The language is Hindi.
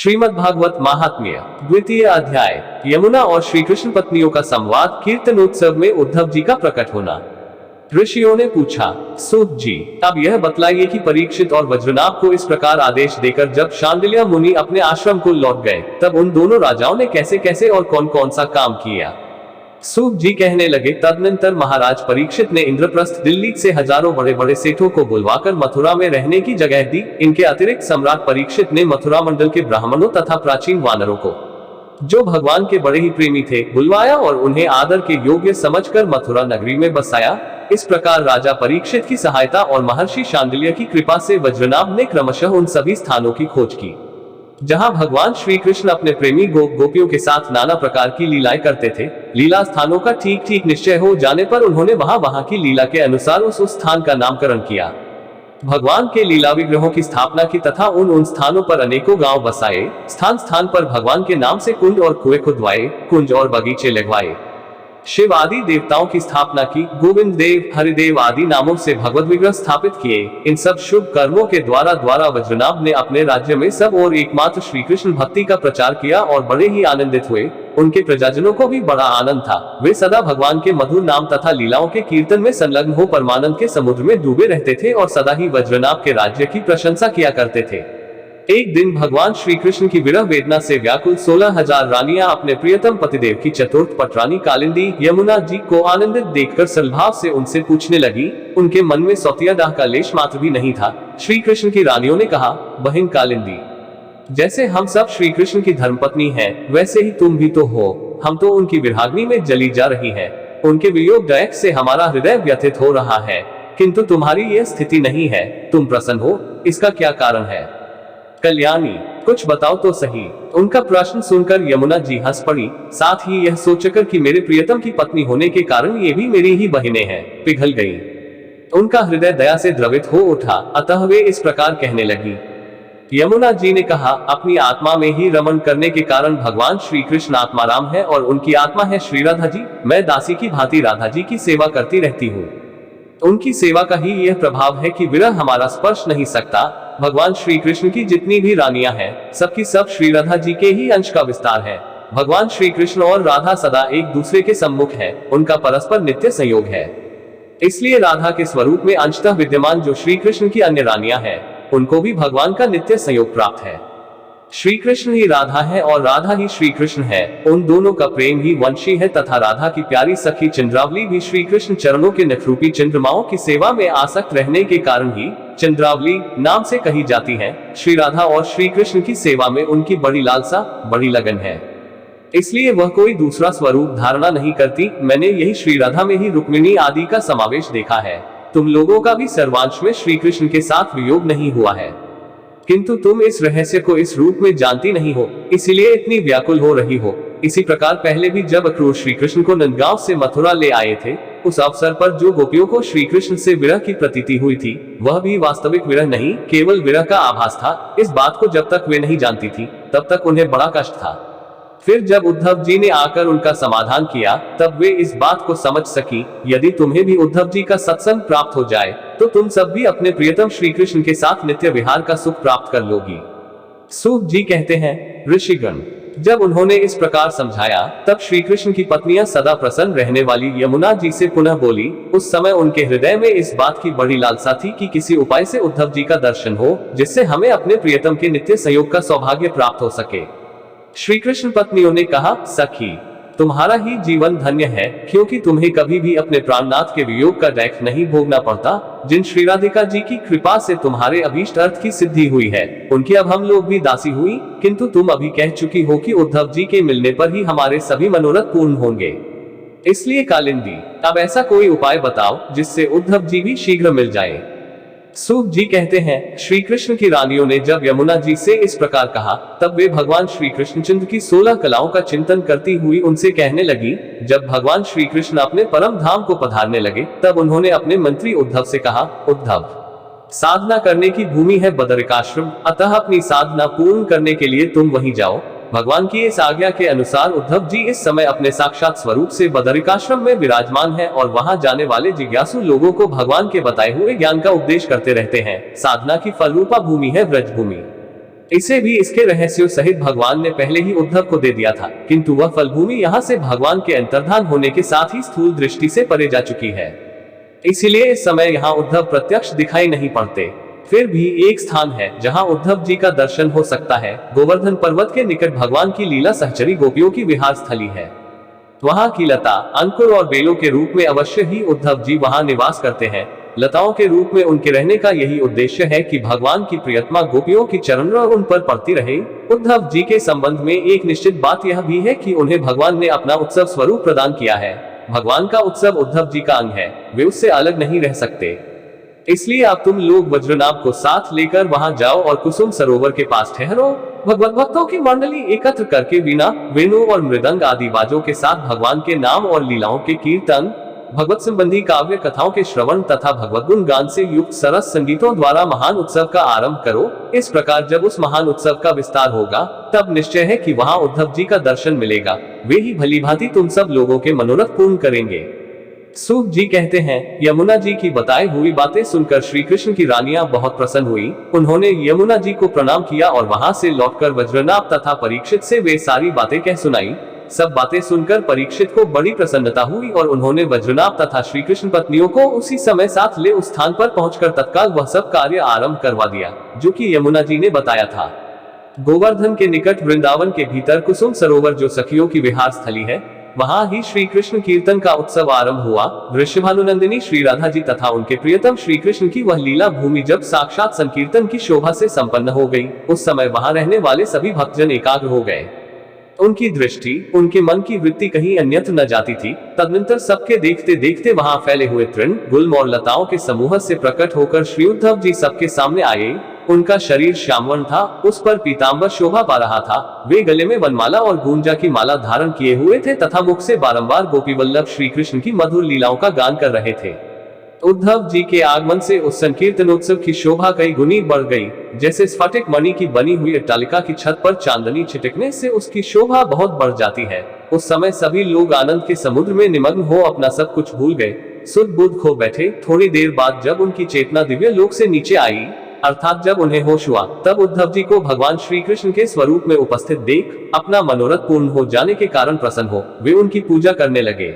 श्रीमद् भागवत महात्म्य द्वितीय अध्याय यमुना और श्री कृष्ण पत्नियों का संवाद कीर्तनोत्सव में उद्धव जी का प्रकट होना। ऋषियों ने पूछा, सूत जी, अब यह बतलाइए कि परीक्षित और वज्रनाभ को इस प्रकार आदेश देकर जब शांडिल्य मुनि अपने आश्रम को लौट गए, तब उन दोनों राजाओं ने कैसे कैसे और कौन कौन सा काम किया। सूत जी कहने लगे, तदनंतर महाराज परीक्षित ने इंद्रप्रस्थ दिल्ली से हजारों बड़े बड़े सेठों को बुलवाकर मथुरा में रहने की जगह दी। इनके अतिरिक्त सम्राट परीक्षित ने मथुरा मंडल के ब्राह्मणों तथा प्राचीन वानरों को, जो भगवान के बड़े ही प्रेमी थे, बुलवाया और उन्हें आदर के योग्य समझकर मथुरा नगरी में बसाया। इस प्रकार राजा परीक्षित की सहायता और महर्षि शांडिल्य की कृपा से वज्रनाभ ने क्रमशः उन सभी स्थानों की खोज की जहां भगवान श्री कृष्ण अपने प्रेमी गोपियों के साथ नाना प्रकार की लीलाएं करते थे। लीला स्थानों का ठीक ठीक निश्चय हो जाने पर उन्होंने वहां की लीला के अनुसार उस स्थान का नामकरण किया, भगवान के लीला विग्रहों की स्थापना की तथा उन स्थानों पर अनेकों गांव बसाए। स्थान स्थान पर भगवान के नाम से कुंड और कुएं खुदवाए, कुंज और बगीचे लगवाए। शिव आदि देवताओं की स्थापना की, गोविंद देव, हरिदेव आदि नामों से भगवत विग्रह स्थापित किए। इन सब शुभ कर्मों के द्वारा वज्रनाभ ने अपने राज्य में सब और एकमात्र श्री कृष्ण भक्ति का प्रचार किया और बड़े ही आनंदित हुए। उनके प्रजाजनों को भी बड़ा आनंद था। वे सदा भगवान के मधुर नाम तथा लीलाओं के कीर्तन में संलग्न हो परमानंद के समुद्र में डूबे रहते थे और सदा ही वज्रनाभ के राज्य की प्रशंसा किया करते थे। एक दिन भगवान श्री कृष्ण की विरह वेदना से व्याकुल 16,000 रानियां अपने प्रियतम पतिदेव की चतुर्थ पटरानी कालिंदी यमुना जी को आनंदित देखकर सद्भाव से उनसे पूछने लगी। उनके मन में सौतिया दाह का लेश मात्र भी नहीं था। श्री कृष्ण की रानियों ने कहा, बहन कालिंदी, जैसे हम सब श्री कृष्ण की धर्मपत्नी हैं, वैसे ही तुम भी तो हो। हम तो उनकी विरहाग्नि में जली जा रही हैं। उनके वियोग दायक से हमारा हृदय व्यथित हो रहा है, किंतु तुम्हारी यह स्थिति नहीं है। तुम प्रसन्न हो, इसका क्या कारण है? कल्याणी, कुछ बताओ तो सही। उनका प्रश्न सुनकर यमुना जी हंस पड़ी, साथ ही यह सोचकर कि मेरे प्रियतम की पत्नी होने के कारण ये भी मेरी ही बहनें हैं, पिघल गई। उनका हृदय दया से द्रवित हो उठा, अतः वे इस प्रकार कहने लगी। यमुना जी ने कहा, अपनी आत्मा में ही रमण करने के कारण भगवान श्री कृष्ण आत्माराम है और उनकी आत्मा है श्री राधा जी। मैं दासी की भांति राधा जी की सेवा करती रहती हूँ। उनकी सेवा का ही यह प्रभाव है कि विरह हमारा स्पर्श नहीं सकता। भगवान श्री कृष्ण की जितनी भी रानियां हैं, सबकी सब श्री राधा जी के ही अंश का विस्तार है। भगवान श्री कृष्ण और राधा सदा एक दूसरे के सम्मुख है, उनका परस्पर नित्य संयोग है। इसलिए राधा के स्वरूप में अंशतः विद्यमान जो श्री कृष्ण की अन्य रानियां हैं, उनको भी भगवान का नित्य संयोग प्राप्त है। श्री कृष्ण ही राधा है और राधा ही श्री कृष्ण है। उन दोनों का प्रेम ही वंशी है तथा राधा की प्यारी सखी चंद्रावली भी श्री कृष्ण चरणों के नखरूपी चंद्रमाओं की सेवा में आसक्त रहने के कारण ही चंद्रावली नाम से कही जाती है। श्री राधा और श्री कृष्ण की सेवा में उनकी बड़ी लालसा, बड़ी लगन है, इसलिए वह कोई दूसरा स्वरूप धारणा नहीं करती। मैंने यही श्री राधा में ही रुक्मिणी आदि का समावेश देखा है। तुम लोगों का भी सर्वांश में श्री कृष्ण के साथ वियोग नहीं हुआ है, किंतु तुम इस रहस्य को इस रूप में जानती नहीं हो, इसीलिए इतनी व्याकुल हो रही हो। इसी प्रकार पहले भी जब अक्रूर श्री कृष्ण को नंदगांव से मथुरा ले आए थे, उस अवसर पर जो गोपियों को श्री कृष्ण से विरह की प्रतीति हुई थी, वह भी वास्तविक विरह नहीं, केवल विरह का आभास था। इस बात को जब तक वे नहीं जानती थी, तब तक उन्हें बड़ा कष्ट था। फिर जब उद्धव जी ने आकर उनका समाधान किया, तब वे इस बात को समझ सकी, यदि तुम्हें भी उद्धव जी का सत्संग प्राप्त हो जाए, तो तुम सब भी अपने प्रियतम श्री कृष्ण के साथ नित्य विहार का सुख प्राप्त कर लोगी। सूत जी कहते हैं, ऋषिगण, जब उन्होंने इस प्रकार समझाया, तब श्री कृष्ण की पत्नियां सदा प्रसन्न रहने वाली यमुना जी से पुनः बोली। उस समय उनके हृदय में इस बात की बड़ी लालसा थी कि किसी उपाय से उद्धव जी का दर्शन हो, जिससे हमें अपने प्रियतम के नित्य संयोग का सौभाग्य प्राप्त हो सके। श्री कृष्ण पत्नियों ने कहा, सखी, तुम्हारा ही जीवन धन्य है, क्योंकि तुम्हें कभी भी अपने प्राणनाथ के वियोग का दैख नहीं भोगना पड़ता। जिन श्री राधिका जी की कृपा से तुम्हारे अभीष्ट अर्थ की सिद्धि हुई है, उनकी अब हम लोग भी दासी हुई, किंतु तुम अभी कह चुकी हो कि उद्धव जी के मिलने पर ही हमारे सभी मनोरथ पूर्ण होंगे। इसलिए कालिंदी, अब ऐसा कोई उपाय बताओ जिससे उद्धव जी भी शीघ्र मिल जाए। सूत जी कहते हैं, श्री कृष्ण की रानियों ने जब यमुना जी से इस प्रकार कहा, तब वे भगवान श्री कृष्णचंद्र की 16 कलाओं का चिंतन करती हुई उनसे कहने लगी। जब भगवान श्री कृष्ण अपने परम धाम को पधारने लगे, तब उन्होंने अपने मंत्री उद्धव से कहा, उद्धव, साधना करने की भूमि है बदरिकाश्रम, अतः अपनी साधना पूर्ण करने के लिए तुम वहीं जाओ। भगवान की इस आज्ञा के अनुसार उद्धव जी इस समय अपने साक्षात स्वरूप से बदरिकाश्रम में विराजमान हैं और वहां जाने वाले जिज्ञासु लोगों को भगवान के बताए हुए ज्ञान का उपदेश करते रहते हैं। साधना की फलरूपा भूमि है ब्रज भूमि। इसे भी इसके रहस्यों सहित भगवान ने पहले ही उद्धव को दे दिया था, किंतु वह फलभूमि यहाँ से भगवान के अंतर्धान होने के साथ ही स्थूल दृष्टि से परे जा चुकी है। इसलिए इस समय यहाँ उद्धव प्रत्यक्ष दिखाई नहीं पड़ते। फिर भी एक स्थान है जहाँ उद्धव जी का दर्शन हो सकता है। गोवर्धन पर्वत के निकट भगवान की लीला सहचरी गोपियों की विहार स्थली है। वहाँ की लता, अंकुर और बेलों के रूप में अवश्य ही उद्धव जी वहाँ निवास करते हैं। लताओं के रूप में उनके रहने का यही उद्देश्य है कि भगवान की प्रियतमा गोपियों की चरण उन पर पड़ती रहे। उद्धव जी के संबंध में एक निश्चित बात यह भी है कि उन्हें भगवान ने अपना उत्सव स्वरूप प्रदान किया है। भगवान का उत्सव उद्धव जी का अंग है, वे उससे अलग नहीं रह सकते। इसलिए अब तुम लोग वज्रनाभ को साथ लेकर वहां जाओ और कुसुम सरोवर के पास ठहरो। भगवत भक्तों की मंडली एकत्र करके वीणा, वेणु और मृदंग आदि बाजों के साथ भगवान के नाम और लीलाओं के कीर्तन, भगवत संबंधी काव्य कथाओं के श्रवण तथा भगवत गुण गान से युक्त सरस संगीतों द्वारा महान उत्सव का आरंभ करो। इस प्रकार जब उस महान उत्सव का विस्तार होगा, तब निश्चय है कि वहां उद्धव जी का दर्शन मिलेगा। वे ही भलीभांति तुम सब लोगों के मनोरथ पूर्ण करेंगे। सूत जी कहते हैं, यमुना जी की बताई हुई बातें सुनकर श्री कृष्ण की रानियां बहुत प्रसन्न हुई। उन्होंने यमुना जी को प्रणाम किया और वहां से लौटकर वज्रनाभ तथा परीक्षित से वे सारी बातें कह सुनाई। सब बातें सुनकर परीक्षित को बड़ी प्रसन्नता हुई और उन्होंने वज्रनाभ तथा श्री कृष्ण पत्नियों को उसी समय साथ ले उस स्थान पर पहुंचकर तत्काल वह सब कार्य आरंभ करवा दिया जो कि यमुना जी ने बताया था। गोवर्धन के निकट वृंदावन के भीतर कुसुम सरोवर जो सखियों की विहार स्थली है, वहां ही श्री कृष्ण कीर्तन का उत्सव आरंभ हुआ। वृषभानुनंदिनी श्री राधा जी तथा उनके प्रियतम श्री कृष्ण की वह लीला भूमि जब साक्षात संकीर्तन की शोभा से संपन्न हो गई, उस समय वहां रहने वाले सभी भक्तजन एकाग्र हो गए। उनकी दृष्टि, उनके मन की वृत्ति कहीं अन्यत्र न जाती थी। तदनंतर सबके देखते देखते वहां फैले हुए तृण, गुल्म और लताओं के समूह से प्रकट होकर श्री उद्धव जी सबके सामने आए। उनका शरीर श्यामवर्ण था, उस पर पीतांबर शोभा पा रहा था। वे गले में वनमाला और गुंजा की माला धारण किए हुए थे तथा मुख से बारंबार गोपी वल्लभ श्री कृष्ण की मधुर लीलाओं का गान कर रहे थे। उद्धव जी के आगमन से उस संकीर्तनोत्सव की शोभा कई गुनी बढ़ गई। जैसे स्फटिक मणि की बनी हुई अट्टालिका की छत पर चांदनी छिटकने से उसकी शोभा बहुत बढ़ जाती है। उस समय सभी लोग आनंद के समुद्र में निमग्न हो अपना सब कुछ भूल गए, सुध बुध खो बैठे। थोड़ी देर बाद जब उनकी चेतना दिव्य लोक से नीचे आई, अर्थात जब उन्हें होश हुआ, तब उद्धव जी को भगवान श्री कृष्ण के स्वरूप में उपस्थित देख अपना मनोरथ पूर्ण हो जाने के कारण प्रसन्न हो वे उनकी पूजा करने लगे।